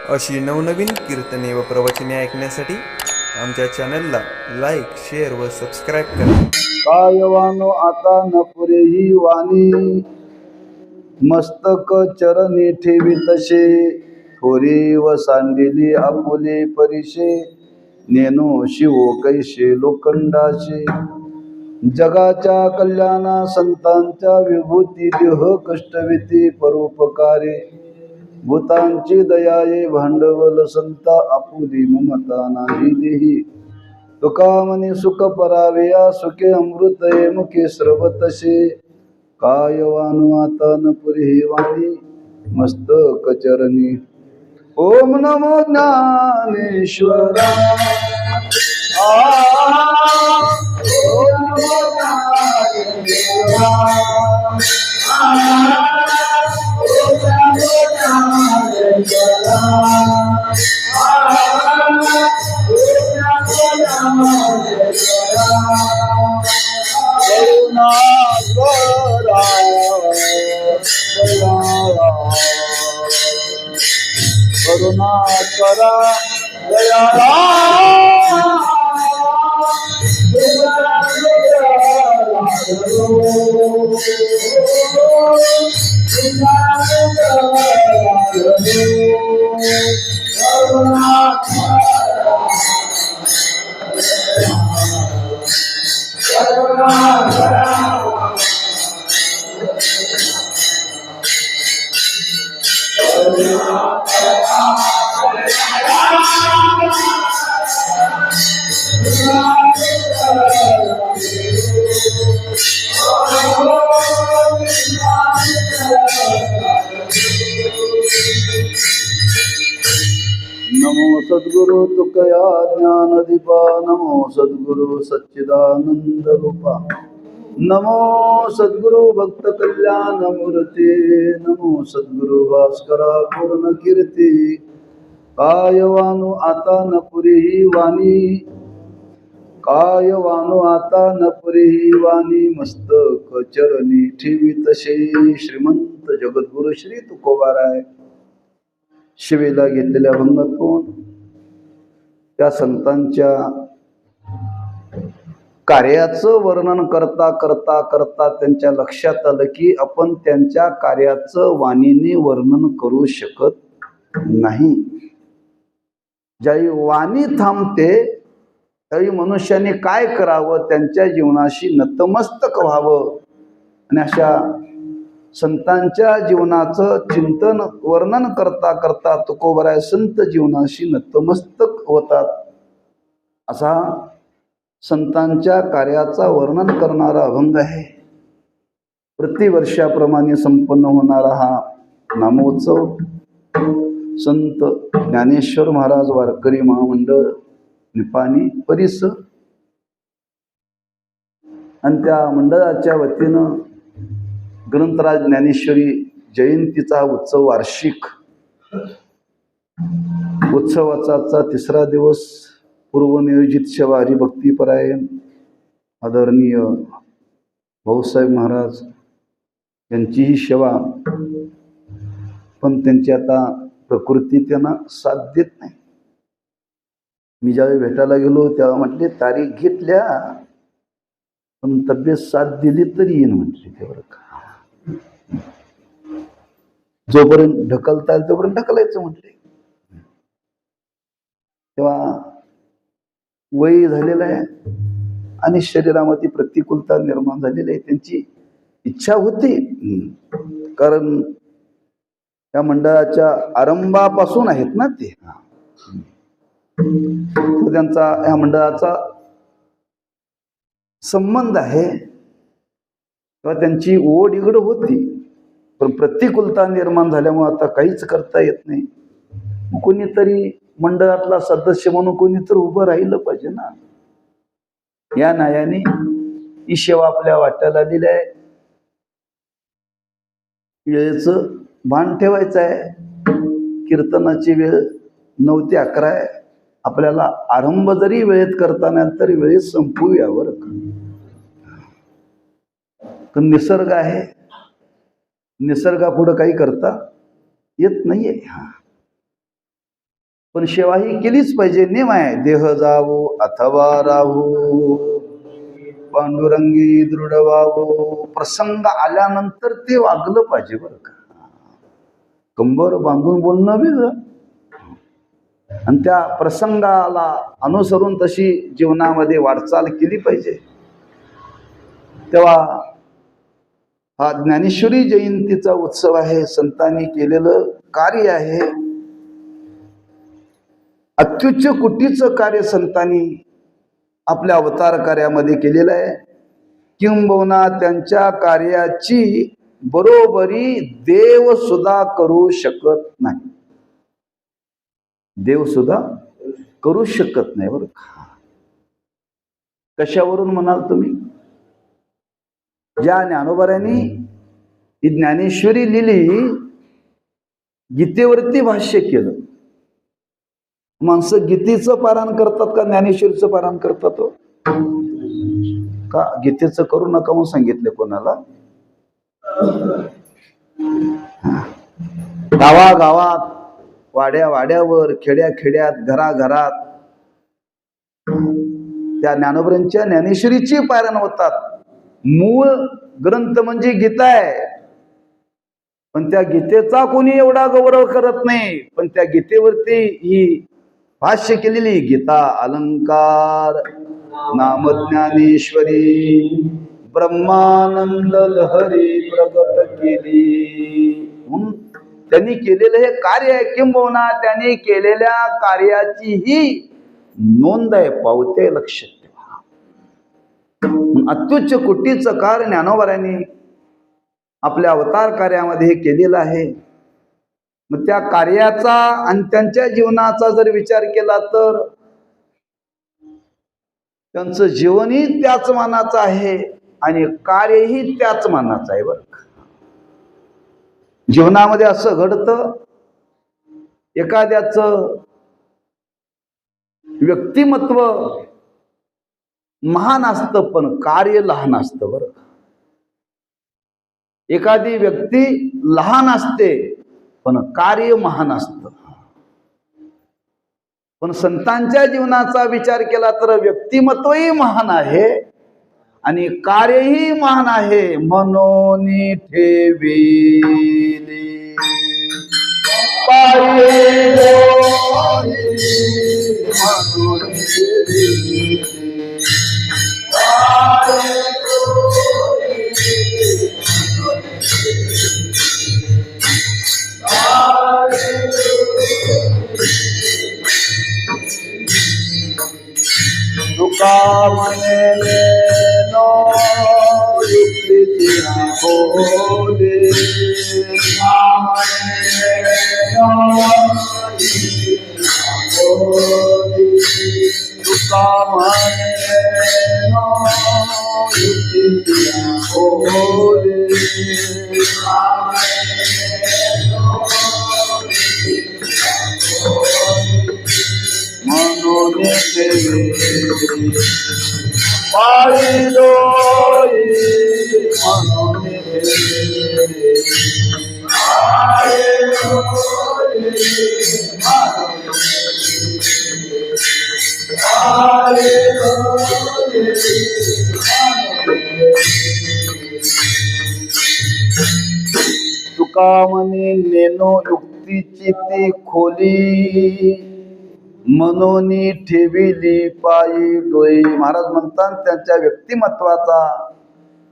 अशी नवनवीन कीर्तने व प्रवचने ऐकण्यासाठी आमच्या चॅनलला लाईक, शेअर व सबस्क्राईब करा. कायवानो आता न पुरे ही वाणी, मस्तक चरणी ठेवी तसे. थोरी व सांडिली आपुले परिशे, नेनो शिवो कैशे लोखंडाशे. जगाच्या कल्याणा संतांच्या विभूती, देह कष्टविती परोपकारे. भूतांची दया ये भांडवल संता, आपुली ममता नाही देही. तुका म्हणे सुख परावेया, सुखे अमृत ये मुखे स्रवतसे. कायवानु आता न पुरी वाणी, मस्तक चरणी. ओम नमो ज्ञानेश्वरा. ओम नमो ज्ञानेश्वरा. करुणा करा दयाला. नमो सद्गुरु तुकया ज्ञानदीपा, नमो सद्गुरु सच्चिदानंद रूपा, नमो सद्गुरु भक्त कल्याण मूर्ती, नमो सद्गुरु भास्करा पूर्ण कीर्ती. कायवानु आता न पुरी ही वाणी, कायवानु आता न पुरी ही वाणी, मस्तक चरणी ठेवी तसे. श्रीमंत जगद्गुरु श्री तुकोबाराय शिवेला घेतलेल्या भंगातून त्या संतांच्या कार्याचं वर्णन करता करता करता त्यांच्या लक्षात आलं की आपण त्यांच्या कार्याचं वाणीने वर्णन करू शकत नाही. ज्यावेळी वाणी थांबते त्यावेळी मनुष्याने काय करावं, त्यांच्या जीवनाशी नतमस्तक व्हावं. आणि अशा संतांच्या जीवनाचं चिंतन वर्णन करता करता तुकोबाराय संत जीवनाशी नतमस्तक होतात. असा संतांच्या कार्याचा वर्णन करणारा अभंग आहे. प्रतिवर्षाप्रमाणे संपन्न होणारा हा नामोत्सव संत ज्ञानेश्वर महाराज वारकरी महामंडळ निपाणी परिसर आणि त्या मंडळाच्या वतीनं ग्रंथराज ज्ञानेश्वरी जयंतीचा उत्सव वार्षिक उत्सवाचा तिसरा दिवस पूर्वनियोजित सेवा हरिभक्तीपरायण आदरणीय भाऊसाहेब महाराज यांची ही सेवा, पण त्यांची आता प्रकृती त्यांना साथ देत नाही. मी ज्यावेळी भेटायला गेलो तेव्हा म्हटले तारीख घेतल्या पण तब्येत साथ दिली तरी येईन म्हटली. तेवढं का जोपर्यंत ढकलता येईल तोपर्यंत ढकलायचं म्हटले. तेव्हा वय झालेलं आहे आणि शरीरामध्ये प्रतिकूलता निर्माण झालेली आहे. त्यांची इच्छा होती, कारण त्या मंडळाच्या आरंभापासून आहेत ना ते, त्यांचा या मंडळाचा संबंध आहे तेव्हा त्यांची ओढ इगड होती. पण प्रतिकूलता निर्माण झाल्यामुळे आता काहीच करता येत नाही. कोणीतरी मंडळातला सदस्य म्हणून कोणीतरी उभं राहिलं पाहिजे ना. या न्यायाने ही सेवा आपल्या वाट्याला दिली आहे. वेळेचं भान ठेवायचं आहे. कीर्तनाची वेळ 9 ते 11 आहे. आपल्याला आरंभ जरी वेळेत करताना तरी वेळेत संपवूया बरं का. निसर्ग आहे, निसर्गापुढं काही करता येत नाहीये. पण सेवा ही केलीच पाहिजे. नेम आहे, देह जावो अथवा राहू पांडुरंगी दृढ व्हावो. प्रसंग आल्यानंतर ते वागलं पाहिजे बरं का. कंबर बांधून बोलणं वेगळं आणि त्या प्रसंगाला अनुसरून तशी जीवनामध्ये वाटचाल केली पाहिजे. तेव्हा हा ज्ञानेश्वरी जयंतीचा उत्सव आहे. संतांनी केलेलं कार्य आहे. अत्युच्च कुटीचं कार्य संतांनी आपल्या अवतार कार्यामध्ये केलेलं आहे. किंबहुना त्यांच्या कार्याची बरोबरी देव सुद्धा करू शकत नाही. देव सुद्धा करू शकत नाही बरं. कशावरून म्हणाल तुम्ही? ज्या ज्ञानोबांनी ही ज्ञानेश्वरी लिहिली, गीतेवरती भाष्य केलं. माणसं गीतेचं पारायण करतात का ज्ञानेश्वरीचं पारायण करतात? का गीतेचं करू नका म्हणून सांगितले कोणाला? गावागावात, वाड्या वाड्यावर, खेड्या खेड्यात, घराघरात त्या ज्ञानोबांच्या ज्ञानेश्वरीची पारायण होतात. मूळ ग्रंथ म्हणजे गीता आहे, पण त्या गीतेचा कोणी एवढा गौरव करत नाही. पण त्या गीतेवरती ही भाष्य केलेली गीता अलंकार नामज्ञानेश्वरी ब्रह्मानंद लहरी प्रगट केली. म्हणून त्यांनी केलेलं हे कार्य आहे. किंबहुना त्यांनी केलेल्या कार्याची ही नोंद आहे, पावते, लक्षात ठेवा. अत्युच्च कोटीचं कार्य ज्ञानोबांनी आपल्या अवतार कार्यामध्ये हे केलेलं आहे. मग त्या कार्याचा आणि त्यांच्या जीवनाचा जर विचार केला तर त्यांचं जीवनही त्याच मानाचं आहे आणि कार्यही त्याच मानाचं आहे बरं. जीवनामध्ये असं घडतं, एखाद्याचं व्यक्तिमत्व महान असतं पण कार्य लहान असतं बरं. एखादी व्यक्ती लहान असते पण कार्य महान असतं. पण संतांच्या जीवनाचा विचार केला तर व्यक्तिमत्वही महान आहे आणि कार्यही महान आहे. म्हणून ठेविली तुका म्हणे नो युक्ती बोले तुका म्हणे नो युक्ती बोले म्हणून पाहिलो म्हणून तुका म्हणे नेनो युक्तीची ती खोली म्हणून ठेविली पायी डोई. महाराज म्हणतात त्यांच्या व्यक्तिमत्वाचा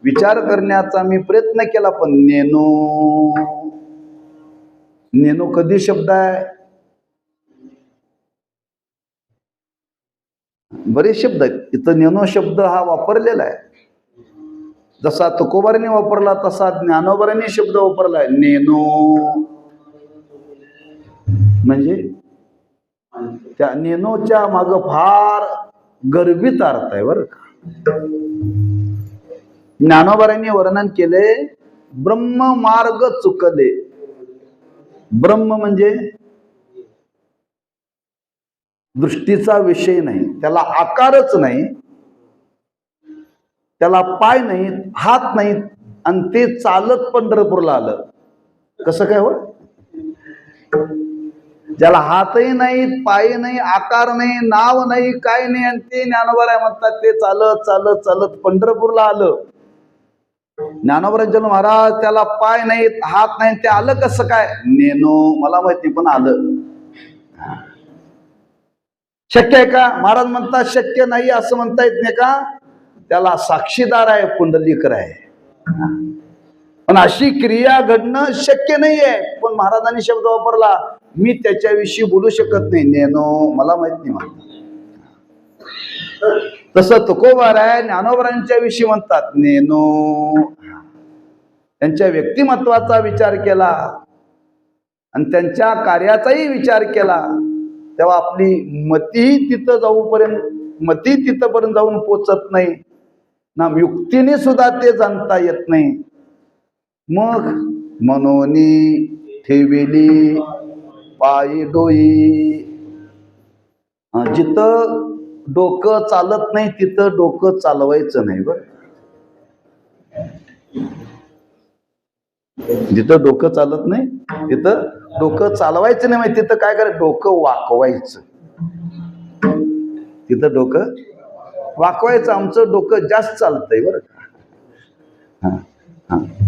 विचार करण्याचा मी प्रयत्न केला पण नेनो नेनो कधी शब्द आहे? बरेच शब्द आहेत इथं. नेनो शब्द हा वापरलेला आहे. जसा तुकोबारांनी वापरला तसा ज्ञानोबारांनी शब्द वापरलाय. नेनो म्हणजे त्या नेनोच्या माग फार गर्भित अर्थ आहे बरं का. ज्ञानोबारांनी वर्णन केले ब्रह्म मार्ग चुकले. ब्रह्म म्हणजे दृष्टीचा विषय नाही, त्याला आकारच नाही, त्याला पाय नाहीत, हात नाहीत आणि ते चालत पंढरपूरला आलं. कसं काय हो? ज्याला हातही नाही, पाय नाही, आकार नाही, नाव नाही, काय नाही, आणि ते ज्ञानोबा म्हणतात ते चालत चालत चालत पंढरपूरला आलं. ज्ञानोबरांचे महाराज त्याला पाय नाहीत, हात नाही, ते आलं कसं काय? नेनो मला माहिती, पण आलं. शक्य आहे का? महाराज म्हणतात शक्य नाही असं म्हणता येत नाही का? त्याला साक्षीदार आहे, पुंडलिक आहे. पण अशी क्रिया घडणं शक्य नाहीये. पण महाराजांनी शब्द वापरला, मी त्याच्याविषयी बोलू शकत नाही. नेनो मला माहित नाही म्हणतात. तसं तुकोबार आहे, ज्ञानोबरांच्या विषयी म्हणतात नेनो. त्यांच्या व्यक्तिमत्वाचा विचार केला आणि त्यांच्या कार्याचाही विचार केला, तेव्हा आपली मती तिथपर्यंत जाऊन पोचत नाही ना, युक्तीने सुद्धा ते जाणता येत नाही. मग मनोनी ठेविली पायी डोई. जिथं डोकं चालत नाही तिथं डोकं चालवायचं नाही. बरं, जिथं डोकं चालत नाही तिथं डोकं चालवायचं नाही. माहिती तिथं काय करायचं? डोकं वाकवायचं. तिथं डोकं वाकवायचं. आमचं डोकं जास्त चालतंय बरं का.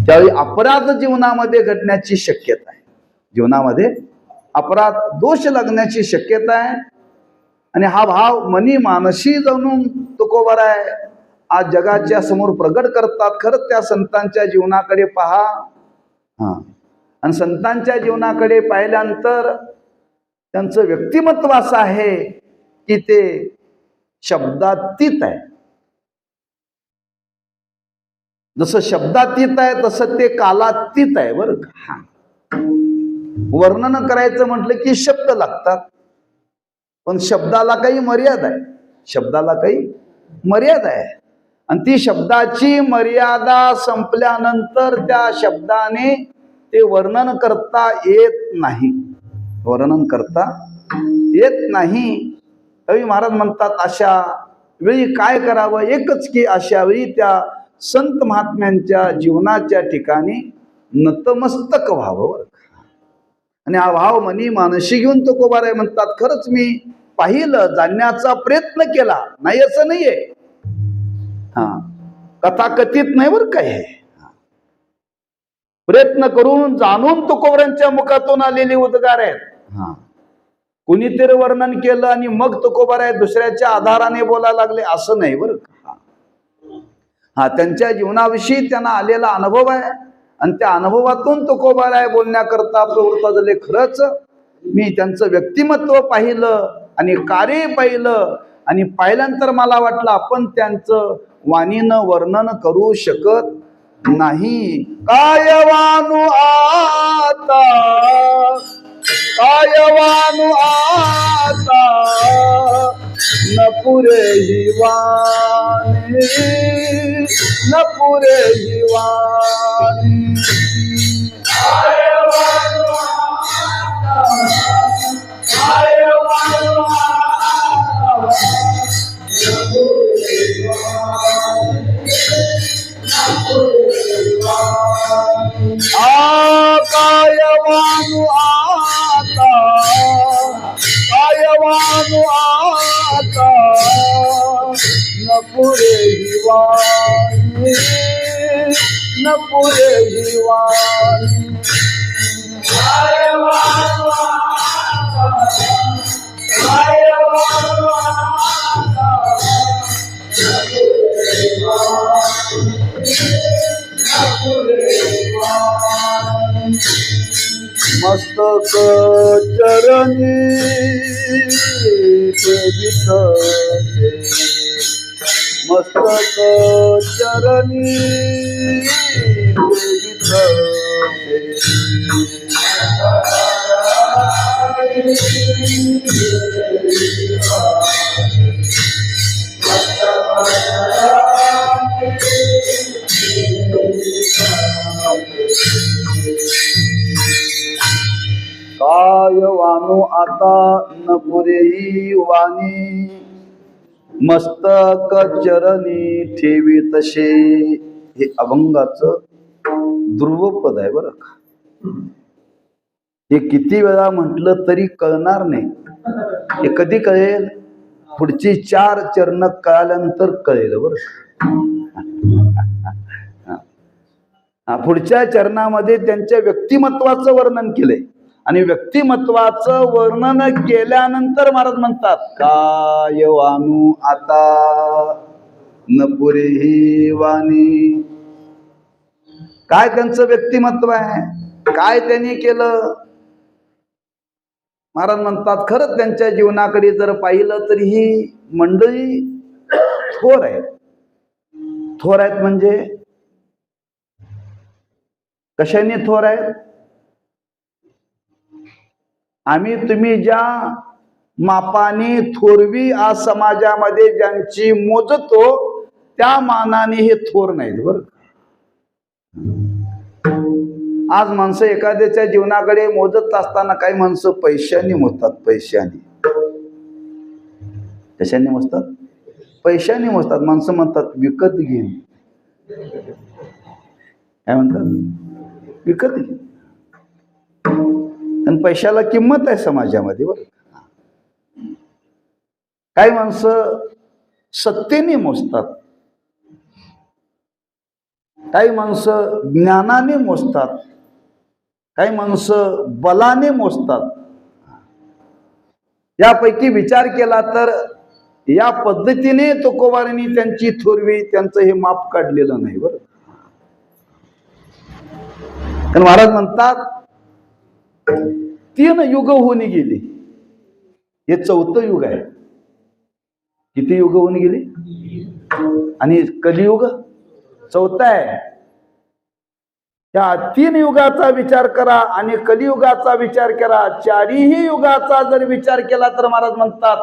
त्यावेळी अपराध जीवनामध्ये घडण्याची शक्यता आहे. जीवनामध्ये अपराध दोष लागण्याची शक्यता आहे. आणि हा भाव मनी मानसी जाणून तुकोबार आहे आज जगाच्या समोर प्रगट करतात. खरंच त्या संतांच्या जीवनाकडे पहा. आणि संतांच्या जीवनाकडे पाहिल्यानंतर त्यांचं व्यक्तिमत्व असं आहे की ते शब्दातीत आहे. जसं शब्दातीत आहे तसं ते कालातीत आहे. बरं का. वर्णन करायचं म्हटलं की शब्द लागतात, पण शब्दाला काही मर्यादा आहे. शब्दाला काही मर्यादा आहे. आणि ती शब्दाची मर्यादा संपल्यानंतर त्या शब्दाने ते वर्णन करता येत नाही. वर्णन करता येत नाही. कवी महाराज म्हणतात अशा वेळी काय करावं? एकच की अशा वेळी त्या संत महात्म्यांच्या जीवनाच्या ठिकाणी नतमस्तक व्हावं. आणि हा भाव मनी मानशी घेऊन तुकोबाराय म्हणतात, खरंच मी पाहिलं, जाणण्याचा प्रयत्न केला, नाही असं नाहीये. कथाकथित नाही बरं काय, प्रयत्न करून जाणून तुकोबारांच्या मुखातून आलेले उद्गार आहेत. कुणीतरी वर्णन केलं आणि मग तुकोबाराय दुसऱ्याच्या आधाराने बोलायला लागले असं नाही बरं का. त्यांच्या जीवनाविषयी त्यांना आलेला अनुभव आहे आणि त्या अनुभवातून तुकोबाराय बोलण्याकरता प्रवृत्त झाले. खरंच मी त्यांचं व्यक्तिमत्व पाहिलं आणि कार्य पाहिलं आणि पाहिल्यानंतर मला वाटलं आपण त्यांचं वाणीनं वर्णन करू शकत नाही. कायवानु आता, कायवानु आता, न पुरे ही वाणी, न पुरे ही वाणी. कायवानु आता, कायवानु आता, न पुरे ही वाणी, न पुरे ही वाणी. कायवानु आता, कायवानु आता, न पुरे ही वाणी, न पुरे ही वाणी. कायवानु आता, कायवानु आता, न पुरे ही वाणी, न पुरे ही वाणी. मस्तक चरणी विठसे, मस्तक चरणी विठसे. कायवानु आता, न पुरेही वाणी, मस्तक चरणी ठेवी तसे. हे अभंगाचं ध्रुवपद आहे बरं का. हे किती वेळा म्हटलं तरी कळणार नाही. हे कधी कळेल? पुढची 4 चरण कळाल्यानंतर कळेल बरं. पुढच्या चरणामध्ये त्यांच्या व्यक्तिमत्वाचं वर्णन केलंय आणि व्यक्तिमत्वाचं वर्णन केल्यानंतर महाराज म्हणतात, काय वानू आता न पुरे ही वाणी. काय त्यांचं व्यक्तिमत्व आहे, काय त्यांनी केलं. महाराज म्हणतात खरंच त्यांच्या जीवनाकडे जर पाहिलं तर ही मंडळी थोर आहेत. थोर आहेत म्हणजे कशाने थोर आहेत? आम्ही तुम्ही ज्या मापाने थोरवी आज समाजामध्ये ज्यांची मोजतो त्या मानाने हे थोर नाहीत बरं. आज माणसं एखाद्याच्या जीवनाकडे मोजत असताना काही माणसं पैशाने मोजतात. पैशाने कशाने मोजतात? पैशाने मोजतात. माणसं म्हणतात विकत घेईन. काय म्हणतात? विकत घेईन. आणि पैशाला किंमत आहे समाजामध्ये बरं. काही माणसं सत्तेने मोजतात, काही माणसं ज्ञानाने मोजतात, काही माणसं बलाने मोजतात. यापैकी विचार केला तर या पद्धतीने तुकोबारांनी त्यांची थोरवी त्यांचं हे माप काढलेलं नाही बरं. कारण महाराज म्हणतात 3 युग होऊन गेली, हे 4थं युग आहे. किती युग होऊन गेली? आणि कलियुग 4थं आहे. त्या 3 युगाचा विचार करा आणि कलियुगाचा विचार करा. 4ही युगाचा जर विचार केला तर महाराज म्हणतात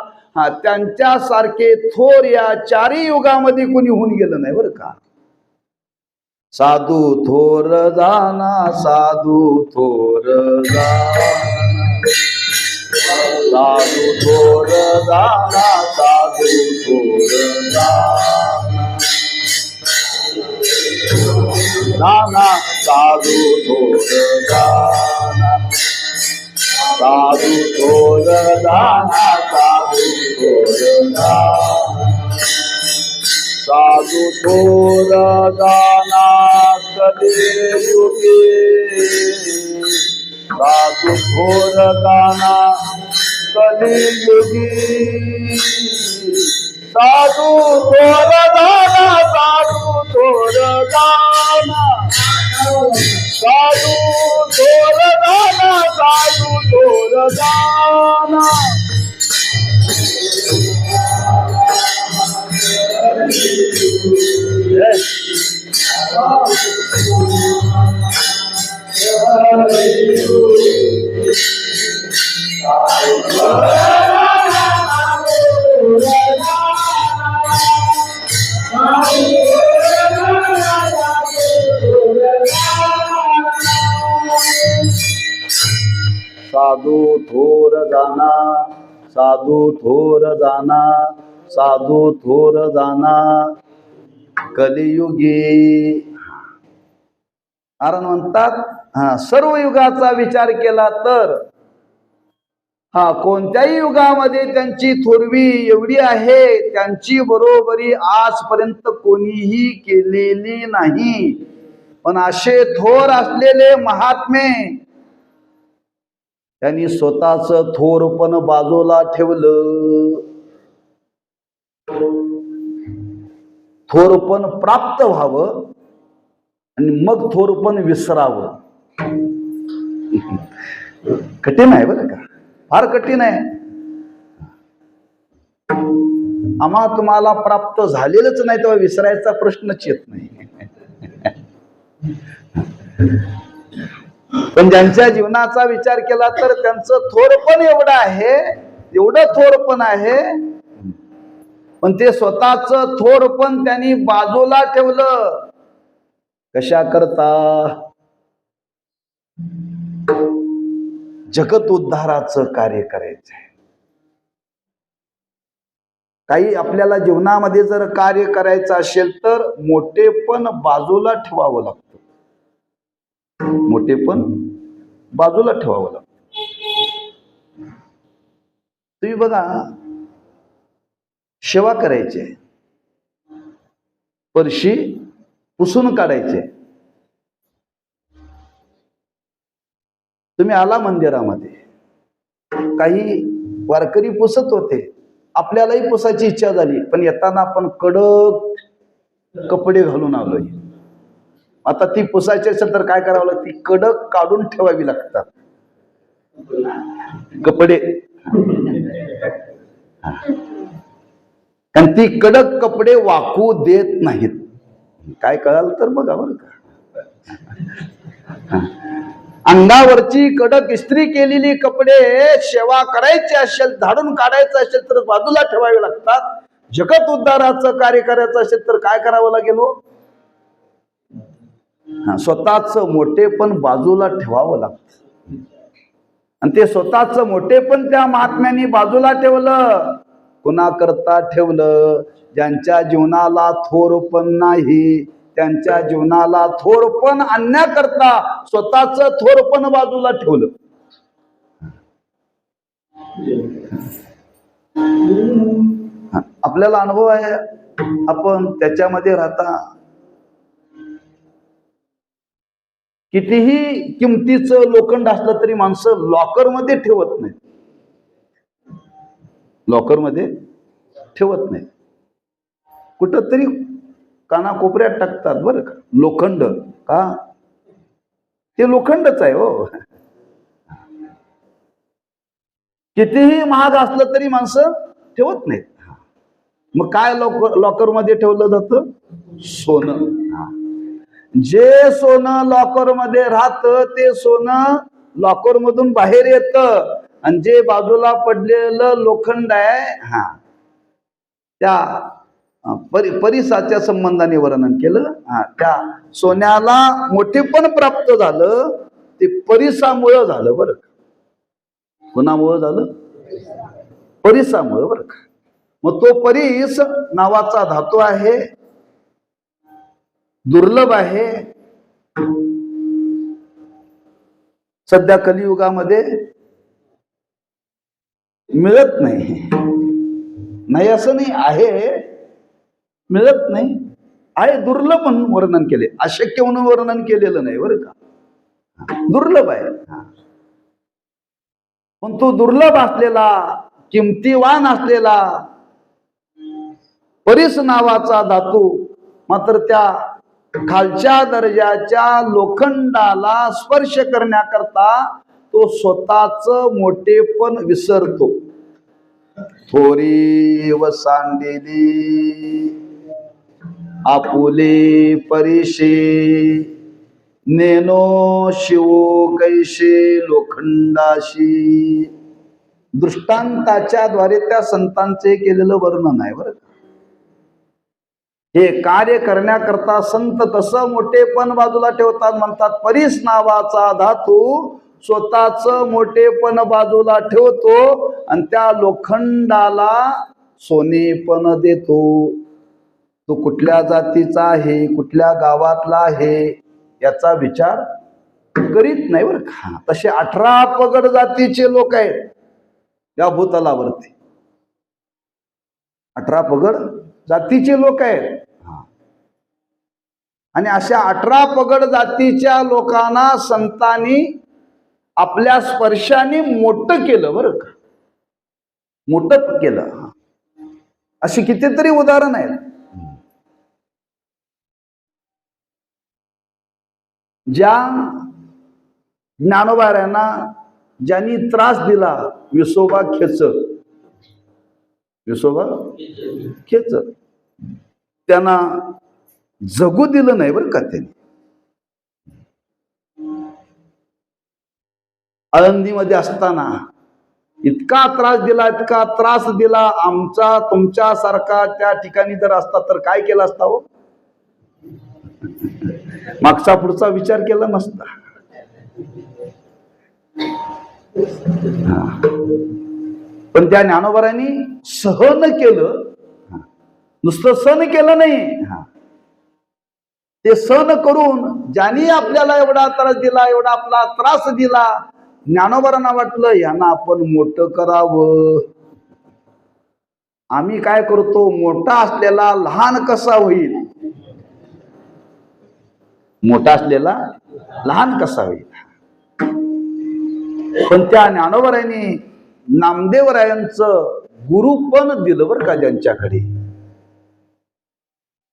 त्यांच्यासारखे थोर या 4ही युगामध्ये कोणी होऊन गेलं नाही बरं का. साधू थोर जाना, साधू थोर जाना, साधू थोर जाना, साधू थोर जाना, जाना साधू थोर जाना, साधू थोर जाना, साधू थोर जाना, साधू थोर जाना कलियुगे, साधू थोर जाना कलियुगे, साधू थोर जाना, साधू थोर जाना, साधू थोर जाना, साधू थोर जाना. साधू थोर जाना, साधू थोर जाना, साधू थोर जाना कलियुगी. कारण म्हणतात सर्व युगाचा विचार केला तर कोणत्याही युगामध्ये त्यांची थोरवी एवढी आहे त्यांची बरोबरी आजपर्यंत कोणीही केलेली नाही. पण असे थोर असलेले महात्मे त्यांनी स्वतःच थोरपण बाजूला ठेवलं. थोरपण प्राप्त व्हावं आणि मग थोरपण विसरावं. कठीण आहे बरं का, फार कठीण आहे. आम्हा तुम्हाला प्राप्त झालेलंच नाही तेव्हा विसरायचा प्रश्नच येत नाही. पण ज्यांच्या जीवनाचा विचार केला तर त्यांचं थोरपण एवढं आहे, एवढं थोरपण आहे, पण ते स्वतःच थोरपण त्यांनी बाजूला ठेवलं. कशा करता? जगत उद्धाराचं कार्य करायचंय. काही आपल्याला जीवनामध्ये जर कार्य करायचं असेल तर मोठेपण बाजूला ठेवावं लागतं. मोठेपण बाजूला ठेवावं लागतं. तुम्ही बघा, सेवा करायचे, परशी पुसून काढायचे. तुम्ही आला मंदिरामध्ये, काही वारकरी पुसत होते, आपल्यालाही पुसायची इच्छा झाली, पण येताना आपण कडक कपडे घालून आलोय. आता ती पुसायची असेल तर काय करावं लागतं? ती कडक काढून ठेवावी लागतात कपडे. आणि ती कडक कपडे वाकू देत नाहीत. काय कळाल तर बघा बरं का. अंगावरची कडक इस्त्री केलेली कपडे सेवा करायची असेल, झाडून काढायचं असेल तर बाजूला ठेवावे लागतात. जगत उद्धाराचं कार्य करायचं असेल तर काय करावं लागेल? स्वतःच मोठेपण बाजूला ठेवावं लागतं. आणि ते स्वतःच मोठेपण त्या महात्म्यांनी बाजूला ठेवलं. कुणाकरता ठेवलं? ज्यांच्या जीवनाला थोरपण नाही, त्यांच्या जीवनाला थोरपण आणण्याकरता स्वतःच थोरपण बाजूला ठेवलं. आपल्याला अनुभव आहे, आपण त्याच्यामध्ये राहता. कितीही किमतीचं लोखंड असलं तरी माणसं लॉकरमध्ये ठेवत नाहीत. लॉकरमध्ये ठेवत नाही, कुठंतरी कानाकोपऱ्यात टाकतात बरं का. लोखंड का? ते लोखंडच आहे हो. कितीही महाग असलं तरी माणसं ठेवत नाहीत. मग काय लॉकरमध्ये ठेवलं जातं? सोनं. जे सोनं लॉकरमध्ये राहतं ते सोनं लॉकरमधून बाहेर येतं. आणि जे बाजूला पडलेलं लोखंड आहे, त्या परिसाच्या संबंधाने वर्णन केलं. त्या सोन्याला मोठेपण प्राप्त झालं ते परिसामुळं झालं बरं का. कोणामुळं झालं? परिसामुळं बरं का. मग तो परिस नावाचा धातू आहे, दुर्लभ आहे. सध्या कलियुगामध्ये मिळत नाही असं नाही, आहे, मिळत नाही, आहे. दुर्लभ म्हणून वर्णन केले, अशक्य म्हणून वर्णन केलेलं नाही बरं का. दुर्लभ आहे. पण तो दुर्लभ असलेला, किमतीवान असलेला परिस नावाचा धातू मात्र त्या खालच्या दर्जाच्या लोखंडाला स्पर्श करण्याकरता तो स्वतःच मोठेपण विसरतो. थोरी व सांडेली आपुले परिशे, नेनो शिव कैशे लोखंडाशी. दृष्टांताच्या द्वारे त्या संतांचे केलेलं वर्णन आहे बरं. हे कार्य करण्याकरता संत कसं मोठेपण बाजूला ठेवतात म्हणतात. परिस नावाचा धातू स्वतःच मोठेपण बाजूला ठेवतो आणि त्या लोखंडाला सोनेपण देतो. तो कुठल्या जातीचा आहे, कुठल्या गावातला आहे याचा विचार करीत नाही बरं का. तसे 18 पगड जातीचे लोक आहेत या भूतलावरती. 18 पगड जातीचे लोक आहेत. आणि अशा 18 पगड जातीच्या लोकांना संतांनी आपल्या स्पर्शाने मोठं केलं बरं का. मोठं केलं. अशी कितीतरी उदाहरण आहेत. ज्या ज्ञानोबाऱ्यांना ज्यांनी त्रास दिला, विसोबा खेचर, त्यांना जगू दिलं नाही बरं का. त्यांनी आळंदीमध्ये असताना इतका त्रास दिला. आमचा तुमच्या सारखा त्या ठिकाणी जर असता तर काय केलं असता हो? मागचा पुढचा विचार केला नसता. पण त्या ज्ञानोबारांनी सहन केलं. नुसतं सहन केलं नाही, ते सहन करून ज्यांनी आपल्याला एवढा त्रास दिला, एवढा आपला त्रास दिला, ज्ञानोबारांना वाटलं यांना आपण मोठं करावं. आम्ही काय करतो, मोठा असलेला लहान कसा होईल, मोठा असलेला लहान कसा होईल. पण त्या ज्ञानोबारायांनी नामदेवरायांचं गुरुपण दिलं बरं का ज्यांच्याकडे.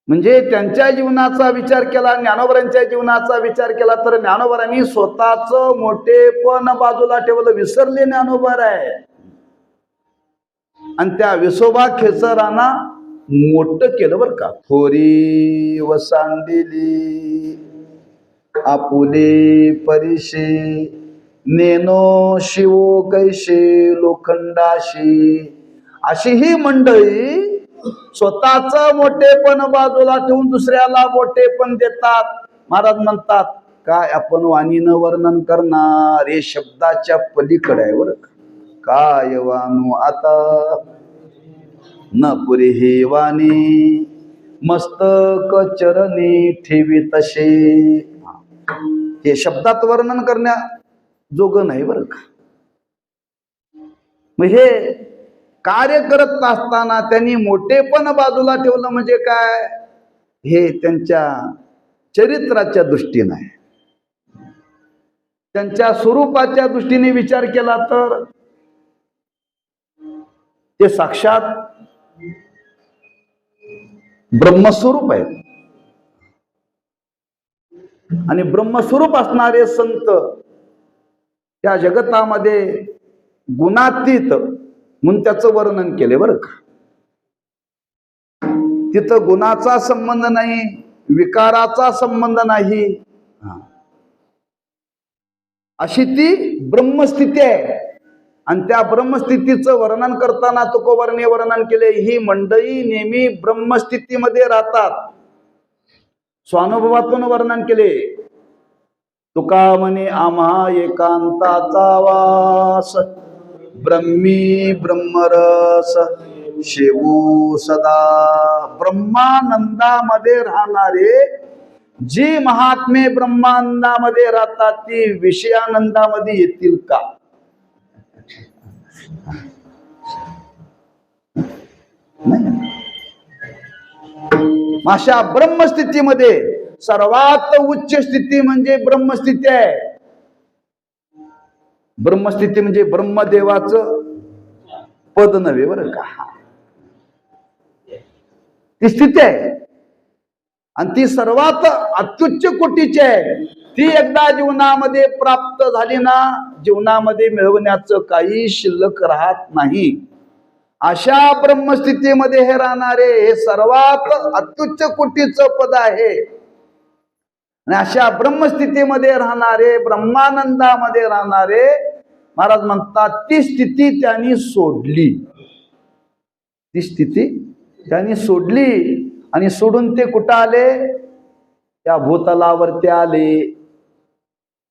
म्हणजे त्यांच्या जीवनाचा विचार केला, ज्ञानोबारांच्या जीवनाचा विचार केला तर ज्ञानोबारांनी स्वतःच मोठेपण बाजूला ठेवलं. विसरले ज्ञानोबार आहे. आणि त्या विसोबा खेचरांना मोठं केलं बरं का. थोरी वसांदिली आपुले परिशे, नेनो शिवो कैशे लोखंडाशी. अशी ही मंडळी स्वतःच मोठेपण बाजूला ठेवून दुसऱ्याला मोठेपण देतात. महाराज म्हणतात काय आपण वाणीनं वर्णन करणार, हे शब्दाच्या पलीकडे आहे बरं. काय वाणू आता न पुरे हे वाणी, मस्तक चरणी ठेवी तसे. हे शब्दात वर्णन करण्या जोग नाही बरं का. मग हे कार्य करत असताना त्यांनी मोठेपण बाजूला ठेवलं म्हणजे काय, हे त्यांच्या चरित्राच्या दृष्टीने आहे. त्यांच्या स्वरूपाच्या दृष्टीने विचार केला तर ते साक्षात ब्रह्मस्वरूप आहेत. आणि ब्रह्मस्वरूप असणारे संत त्या जगतामध्ये गुणातीत म्हणून त्याचं वर्णन केले बरं का. तिथं गुणाचा संबंध नाही, विकाराचा संबंध नाही, अशी ती ब्रह्मस्थिती आहे. आणि त्या ब्रह्मस्थितीचं वर्णन करताना तुकोबारांनी वर्णन केले, ही मंडळी नेहमी ब्रह्मस्थितीमध्ये राहतात. स्वानुभवातून वर्णन केले. तुका म्हणे आम्हा एकांताचा वास, ब्रह्मी ब्रह्मरस शेवू सदा. ब्रह्मानंदामध्ये राहणारे जी महात्मे ब्रह्मानंदामध्ये राहतात ती विषयानंदामध्ये येतील का? नाही. अशा ब्रह्मस्थितीमध्ये सर्वात उच्च स्थिती म्हणजे ब्रह्मस्थिती आहे. ब्रह्मस्थिती म्हणजे ब्रह्मदेवाचं पद नव्हे बरं का. ती स्थिती आहे आणि ती सर्वात अत्युच्च कोटीची आहे. ती एकदा जीवनामध्ये प्राप्त झाली ना, जीवनामध्ये मिळवण्याचं काही शिल्लक राहत नाही. अशा ब्रह्मस्थितीमध्ये हे राहणारे हे सर्वात अत्युच्च कोटीचं पद आहे. आणि अशा ब्रह्मस्थितीमध्ये राहणारे, ब्रह्मानंदामध्ये राहणारे महाराज म्हणतात ती स्थिती त्यांनी सोडली. ती स्थिती त्यांनी सोडली आणि सोडून ते कुठं आले, त्या भूतलावरती आले.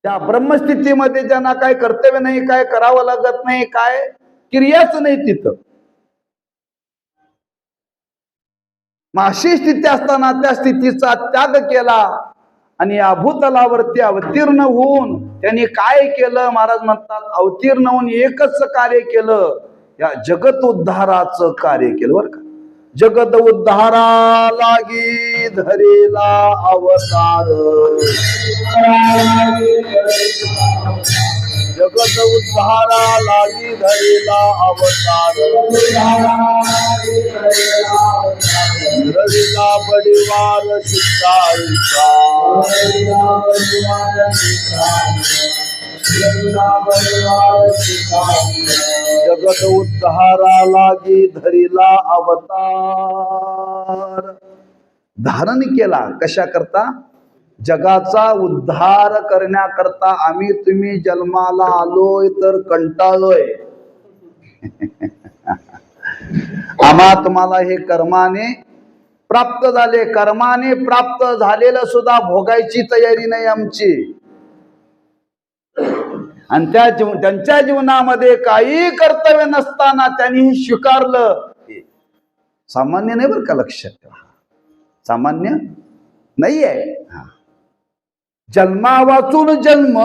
त्या ब्रह्मस्थितीमध्ये ज्यांना काय कर्तव्य नाही, काय करावं लागत नाही, काय क्रियाच नाही तिथं. मग अशी स्थिती असताना त्या स्थितीचा त्याग केला आणि या भूतलावरती अवतीर्ण होऊन त्यांनी काय केलं, महाराज म्हणतात अवतीर्ण होऊन एकच कार्य केलं, या जगत उद्धाराचं कार्य केलं बरं का. जगत उद्धारा लागी धरेला अवतार, जगत उद्धारा लागी धरेला अवतार, रविला बडिवार सिद्धांचा, जगत उद्धारा लागी धरिला अवतार. धारण केला कशा करता, जगाचा उद्धार करण्याकरता. आम्ही तुम्ही जन्माला आलोय तर कंटाळलोय. आम्हा तुम्हाला हे कर्माने प्राप्त झाले, कर्माने प्राप्त झालेलं सुद्धा भोगायची तयारी नाही आमची. आणि त्यांच्या जीवनामध्ये काही कर्तव्य नसताना त्यांनी हे स्वीकारलं. सामान्य नाही बरं का, लक्षात ठेवा, सामान्य नाही आहे. जन्मा वाचून जन्म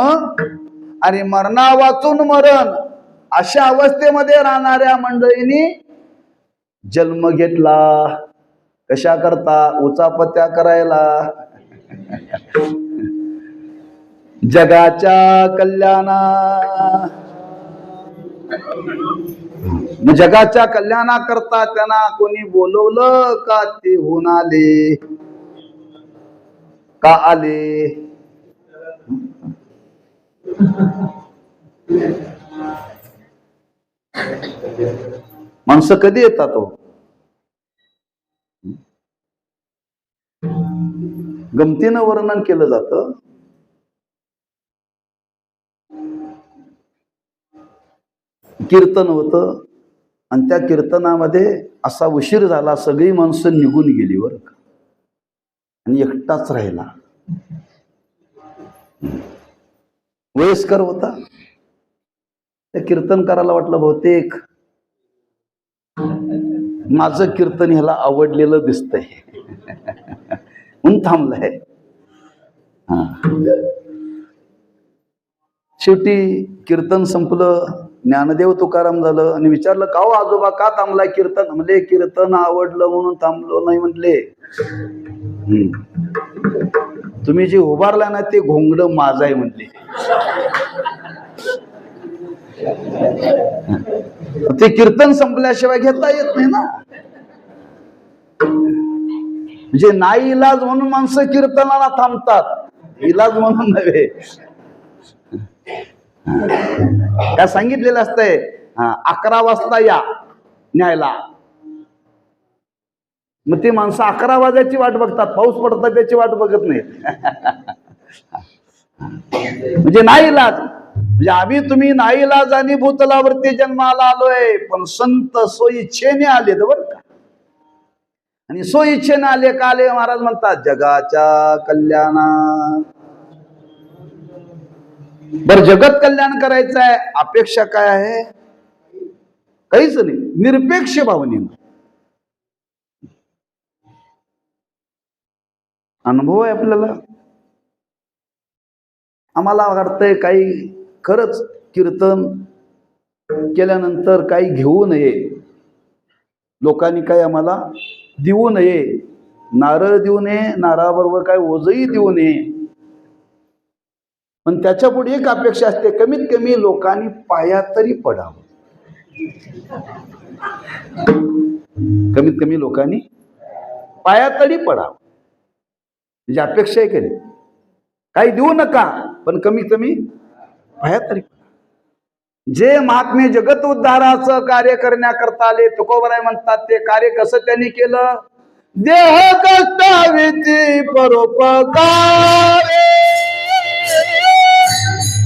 आणि मरणा वाचून मरण, अशा अवस्थेमध्ये राहणाऱ्या मंडळींनी जन्म घेतला कशा करता उचापत्या करायला, जगाच्या कल्याणा, जगाच्या कल्याणाकरता त्यांना कोणी बोलवलं का ते होऊन आले का आले? माणसं कधी येतात हो? गमतीनं वर्णन केलं जातं. कीर्तन होतं आणि त्या कीर्तनामध्ये असा उशीर झाला, सगळी माणसं निघून गेली बरं का, आणि एकटाच राहिला. वयस्कर होता. त्या कीर्तनकाराला वाटलं बहुतेक माझं कीर्तन ह्याला आवडलेलं दिसतंय म्हणून थांबलंय. शेवटी कीर्तन संपलं, ज्ञानदेव तुकाराम झालं आणि विचारलं का हो आजोबा का थांबलाय कीर्तन? म्हणले कीर्तन आवडलं म्हणून थांबलो नाही. म्हणले तुम्ही जे उभारला ना ते घोंगड माझं आहे म्हणले. ते कीर्तन संपल्याशिवाय घेता येत नाही ना. म्हणजे नाही इलाज म्हणून माणसं कीर्तनाला थांबतात, इलाज म्हणून नव्हे. काय सांगितलेलं असतंय 11 वाजता या न्यायला. मग ती माणसं 11 वाजायची वाट बघतात, पाऊस पडतात त्याची वाट बघत नाही. म्हणजे नाही इलाज. म्हणजे आम्ही तुम्ही नाही इलाज आणि भूतलावरती जन्माला आलोय, पण संत स्वइच्छेने आले बरं का. आणि स्वइच्छेने आले का आले? महाराज म्हणतात जगाच्या कल्याणा. बर जगत कल्याण करायचं आहे, अपेक्षा काय आहे? काहीच नाही, निरपेक्ष भावनेनं. अनुभव आहे आपल्याला. आम्हाला वाटतंय काही खरंच कीर्तन केल्यानंतर काही घेऊ नये, लोकांनी काही आम्हाला देऊ नये, नारळ देऊ नये, नारळाबरोबर काय ओझही देऊ नये. पण त्याच्या पुढे एक अपेक्षा असते, कमीत कमी लोकांनी पाया तरी पडावं. कमीत कमी लोकांनी पाया तरी पडावं म्हणजे अपेक्षा आहे. कधी काही देऊ नका, पण कमीत कमी पाया तरी पडा. जे महात्मे जगत उद्धाराचं कार्य करण्याकरता आले, तुकोबराय म्हणतात ते कार्य कसं त्यांनी केलं? देह कष्टाविती परोपकारे,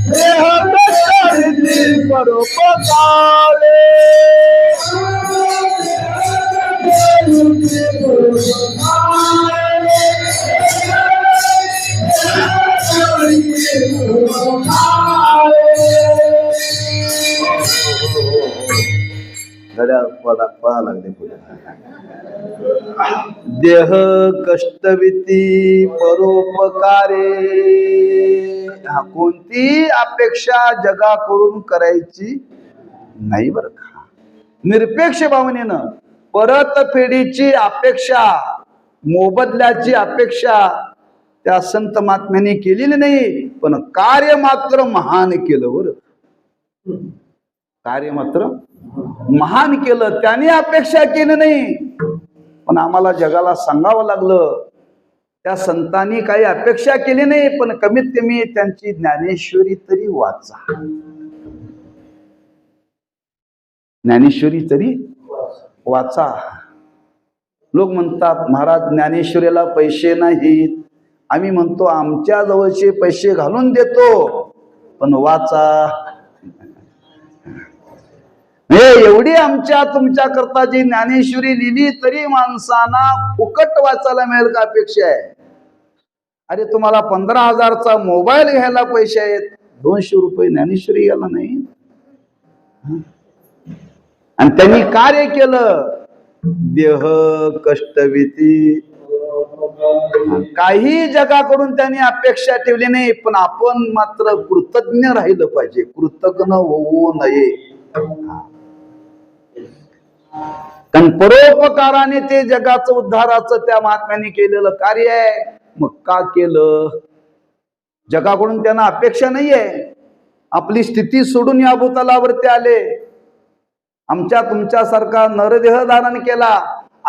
देह कष्टाविती परोपकारे. घड्याळ लागले पुढे. देह कष्टविती परोपकारे. कोणती अपेक्षा जगाकडून करायची नाही बरं का. निरपेक्ष भावनेनं परतफेडीची अपेक्षा, मोबदल्याची अपेक्षा त्या संत महात्म्यांनी केलेली नाही, पण कार्य मात्र महान केलं बरं. कार्य मात्र महान केलं, त्याने अपेक्षा केली नाही. पण आम्हाला जगाला सांगावं लागलं त्या संतांनी काही अपेक्षा केली नाही, पण कमीत कमी त्यांची ज्ञानेश्वरी तरी वाचा. ज्ञानेश्वरी तरी वाचा. लोक म्हणतात महाराज ज्ञानेश्वरीला पैसे नाहीत. आम्ही म्हणतो आमच्या जवळचे पैसे घालून देतो, पण वाचा. एवढी आमच्या तुमच्या करता जी ज्ञानेश्वरी लिहिली तरी माणसांना फुकट वाचायला मिळेल का अपेक्षा आहे? अरे तुम्हाला 15,000चा मोबाईल घ्यायला पैसे आहेत, 200 रुपये ज्ञानेश्वरी घ्यायला नाही. आणि त्यांनी कार्य केलं. देह कष्टविती, काही जगाकडून त्यांनी अपेक्षा ठेवली नाही, पण आपण मात्र कृतज्ञ राहिलं पाहिजे, कृतज्ञ होऊ नये. कारण परोपकाराने ते जगाचं उद्धाराचं त्या महात्म्याने केलेलं कार्य आहे. मग का केलं? जगाकडून त्यांना अपेक्षा नाहीये. आपली स्थिती सोडून या भूतलावरती आले. आमच्या तुमच्यासारखा नरदेह धारण केला.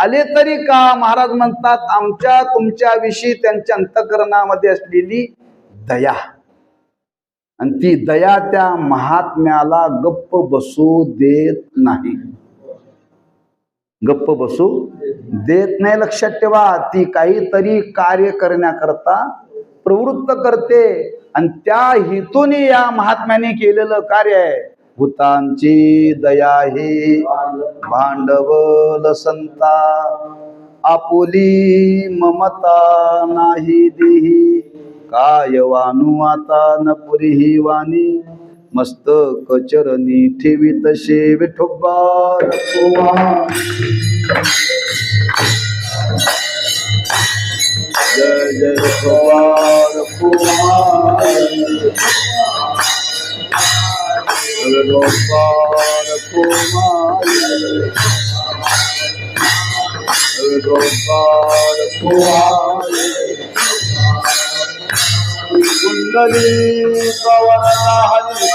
आले तरी का? महाराज म्हणतात आमच्या तुमच्या विषयी त्यांच्या अंतःकरणामध्ये असलेली दया, आणि ती दया त्या महात्म्याला गप्प बसू देत नाही. गप्प बसू देत नाही. लक्षात ठेवा, ती काहीतरी कार्य करण्याकरता प्रवृत्त करते, आणि त्या हेतूने या महात्म्याने केलेलं कार्य आहे. भूतांची दया हे भांडवल संता, आपुली ममता नाही देही, काय वानू आता न पुरी वाणी, मस्तक चरणी ठेवीत शे विठोबा. जय जय विठोबा कुमार, विठोबा कुमार, विठोबा कुमार. कुंडली कवरला हरी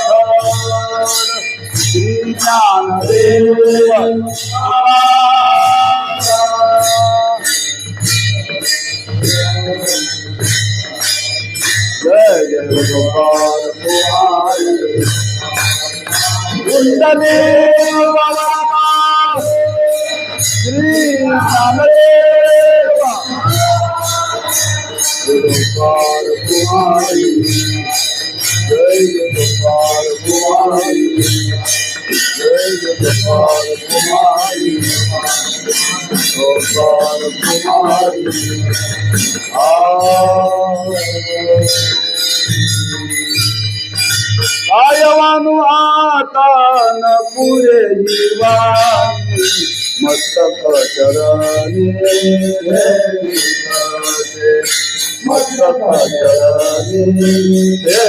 श्री ज्ञानदेव. जय जय गोपाल कुमार. कुंडली कवरला श्री ज्ञानदेव. गोपाल कुमारी, जय गोपाल कुमारी, जय गोपाल कुमारी, गोपाल कुमारी. आयवानु आता न पुरे जीवानी, मस्तक चरणी मस्तक चरणी विठला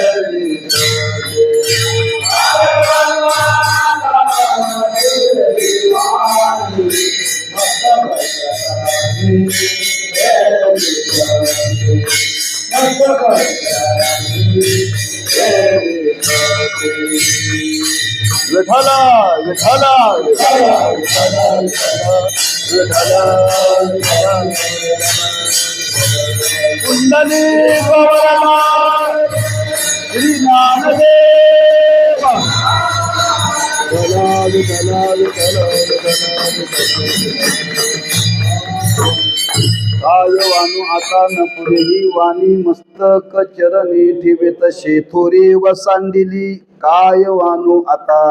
विठला विठला विठला विठला. कुंडली गौरमा श्री ज्ञानदेव. विठला विठला विठला काय वानू आता न पुरेही वाणी, मस्तक चरणी ठेवीत शेथोरी वसांडिली. काय वानू आता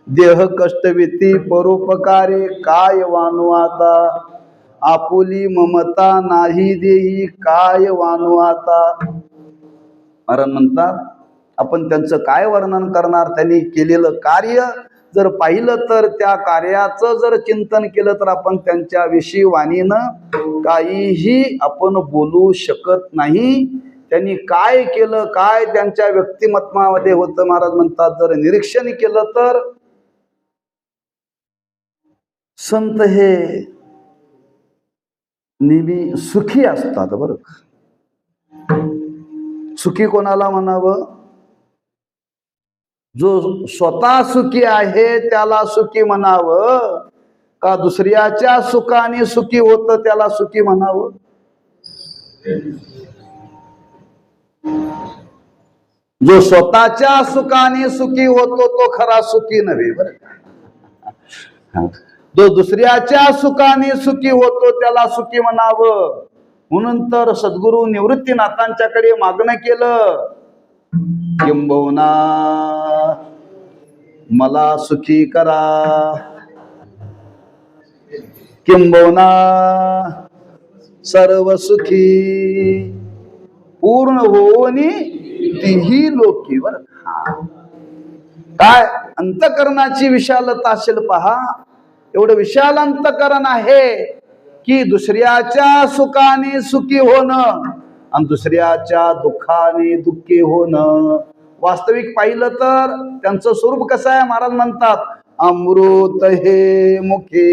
देह कष्टविती परोपकारे, काय वानू आता आपुली ममता नाही देही, काय वानू आता. महाराज म्हणतात आपण त्यांचं काय वर्णन करणार? त्यांनी केलेलं कार्य जर पाहिलं तर त्या कार्याचं जर चिंतन केलं तर आपण त्यांच्याविषयी वाणीनं काहीही आपण बोलू शकत नाही. त्यांनी काय केलं, काय त्यांच्या व्यक्तिमत्वामध्ये होतं, महाराज म्हणतात जर निरीक्षण केलं तर संत हे नेहमी सुखी असतात. बरं, सुखी कोणाला म्हणावं? जो स्वतः सुखी आहे त्याला सुखी म्हणावं, का दुसऱ्याच्या सुखाने सुखी होत त्याला सुखी म्हणावं? जो स्वतःच्या सुखाने सुखी होतो तो खरा सुखी नव्हे. बरं, जो दुसऱ्याच्या सुखाने सुखी होतो त्याला सुखी म्हणावं. म्हणून तर सद्गुरु निवृत्तीनाथांच्याकडे मागणं केलं, किंबहुना मला सुखी करा, किंबहुना सर्व सुखी पूर्ण होऊनी तीही लोकी. बर, काय अंतकरणाची विशालता असेल पहा. एवढं विशाल अंतकरण आहे की दुसऱ्याच्या सुखाने सुखी होणं आणि दुसऱ्याच्या दुःखाने दुःखी होणं. वास्तविक पाहिलं तर त्यांचं स्वरूप कसं आहे? महाराज म्हणतात अमृत हे मुखे.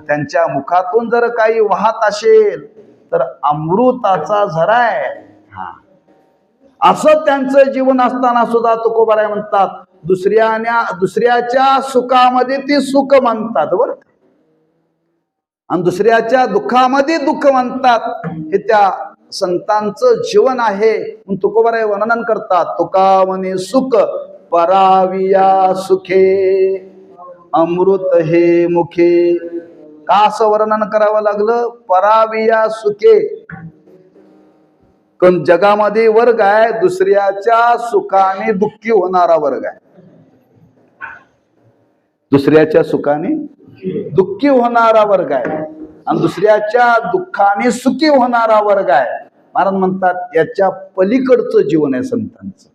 त्यांच्या मुखातून जर काही वाहत असेल तर अमृताचा झरा आहे. असं त्यांचं जीवन असताना सुद्धा तुकोबाराय म्हणतात दुसऱ्याच्या सुखामध्ये ते सुख मानतात बर, आणि दुसऱ्याच्या दुःखामध्ये दुःख मानतात. हे त्या संतांचं जीवन आहे. म्हणून तुकोबाराय वर्णन करतात, तुका म्हणे सुख पराविया सुखे अमृत हे मुखे. का असं वर्णन करावं लागलं? पराविया सुखे. पण जगामध्ये वर्ग आहे दुसऱ्याच्या सुखाने दुःखी होणारा वर्ग आहे. दुसऱ्याच्या सुखाने दुःखी होणारा वर्ग आहे आणि दुसऱ्याच्या दुःखाने सुखी होणारा वर्ग आहे. महाराज म्हणतात याच्या पलीकडचं जीवन आहे संतांचं.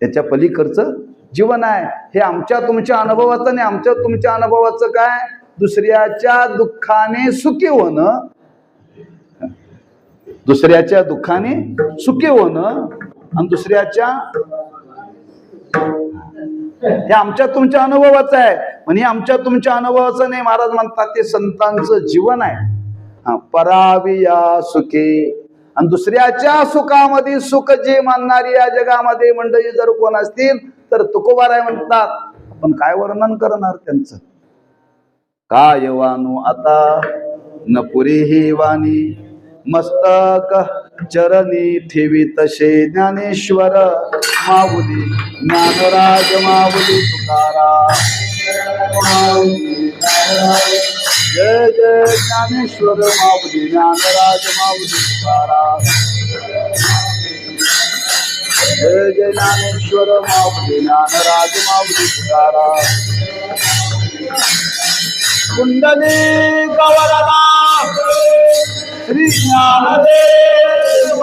याच्या पलीकडचं जीवन आहे. हे आमच्या तुमच्या अनुभवाचं नाही. आमच्या तुमच्या अनुभवाचं काय? दुसऱ्याच्या दुःखाने सुखी होणं, दुसऱ्याच्या दुःखाने सुखी होणं आणि दुसऱ्याच्या, हे आमच्या तुमच्या अनुभवाचं आहे. म्हणजे आमच्या तुमच्या अनुभवाचं नाही. महाराज म्हणतात ते संतांचं जीवन आहे. पराविया सुखे. आणि दुसऱ्याच्या सुखामध्ये सुख जे मानणारी या जगामध्ये मंडळी जर कोण असतील तर तुकोबाराय म्हणतात आपण काय वर्णन करणार त्यांचं? काय वानू आता न पुरी ही वाणी मस्तक चरणी ठेवी तसे ज्ञानेश्वर माऊली ज्ञानराज माऊली तुकाराम. जय जय ज्ञानेश्वर माऊली ज्ञानराज माऊली तुकाराम. जय जय ज्ञानेश्वर माऊली ज्ञानराज माऊली तुकाराम. कुंडली गवळला श्री ज्ञानदेव.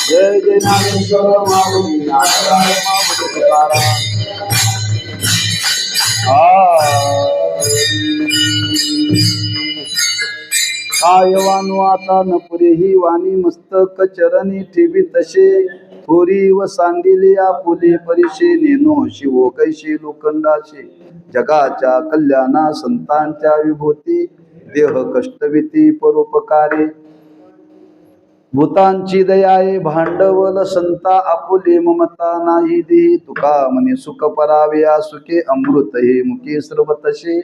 जय जय ज्ञानेश्वर माऊली ज्ञानराज माऊली तुकाराम. काय वानू आता न पुरे ही वाणी मस्तक चरणी ठेवी तसे थोरी व सांडिले आपुले परिशे नेनो शिवो कैशी लोखंडाशे. जगाच्या कल्याणा संतांच्या विभूती देह कष्टविती परोपकारे भूतांची दयाये भांडवल संता आपुले ममता नाही देही. तुका म्हणे सुख पराविया सुखे अमृत हे मुखे सर्व तसे.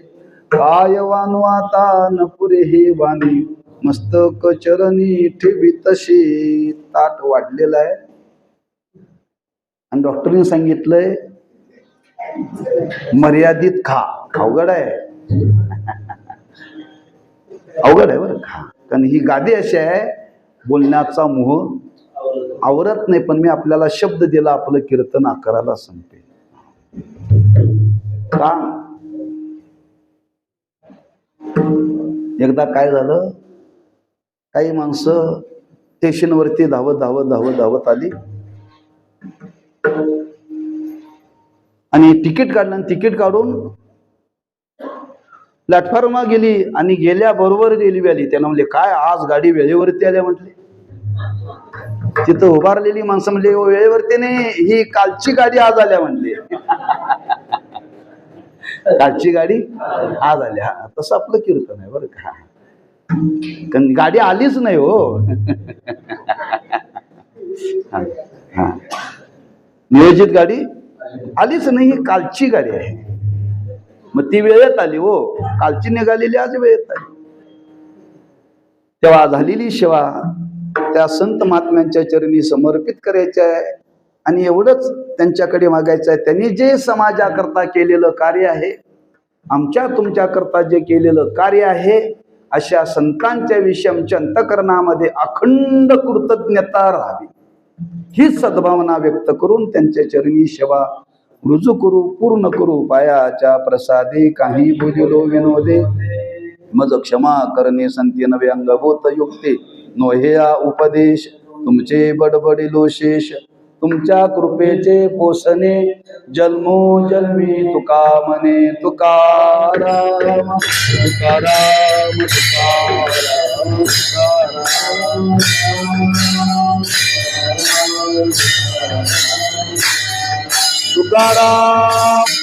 काय वानू आता न पुरे हे वाणी मस्तक चरणी ठेवी तशी. ताट वाढलेलं आहे आणि डॉक्टरने सांगितलंय मर्यादित खा. अवघड आहे, अवघड आहे बरं खा. कारण ही गादी अशी आहे बोलण्याचा मोह आवरत नाही. पण मी आपल्याला शब्द दिला आपलं कीर्तन आकाराला सांगते. का एकदा काय झालं, काही माणसं स्टेशनवरती धावत धावत धावत धावत आली आणि तिकीट काढलं आणि तिकीट काढून प्लॅटफॉर्मला गेली आणि गेल्याबरोबर रेल्वे आली. त्यांना म्हणले काय आज गाडी वेळेवरती आल्या म्हटले. तिथं उभारलेली माणसं म्हणले वेळेवरती नाही, ही कालची गाडी आज आल्या म्हणले. कालची गाडी आज आल्या. तसं आपलं कीर्तन आहे बरं का. कारण गाडी आलीच नाही हो. नियोजित गाडी आलीच नाही, ही कालची गाडी आहे. मग ती वेळेत आली हो. कालची निघालेली आज वेळेत आली. तेव्हा झालेली सेवा त्या संत महात्म्यांच्या चरणी समर्पित करायची आहे आणि एवढंच त्यांच्याकडे मागायचं आहे. त्यांनी जे समाजाकरता केलेलं कार्य आहे, आमच्या तुमच्याकरता जे केलेलं कार्य आहे, अशा संतांच्या विषयी आमच्या अंतःकरणामध्ये अखंड कृतज्ञता राहावी ही सद्भावना व्यक्त करून त्यांच्या चरणी सेवा रुजू करू, पूर्ण करू. पायाच्या प्रसादे काही बोलिलो विनोदे मज क्षमा करणे संती नवे अंगभूत युक्ते नोहेया उपदेश तुमचे बडबडिलो शेष. तुमच्या कृपेचे पोसणे जन्मोजन्मी तुका म्हणे तुकाराम तुकाराम तुकाराम तुकाराम. तुकाराम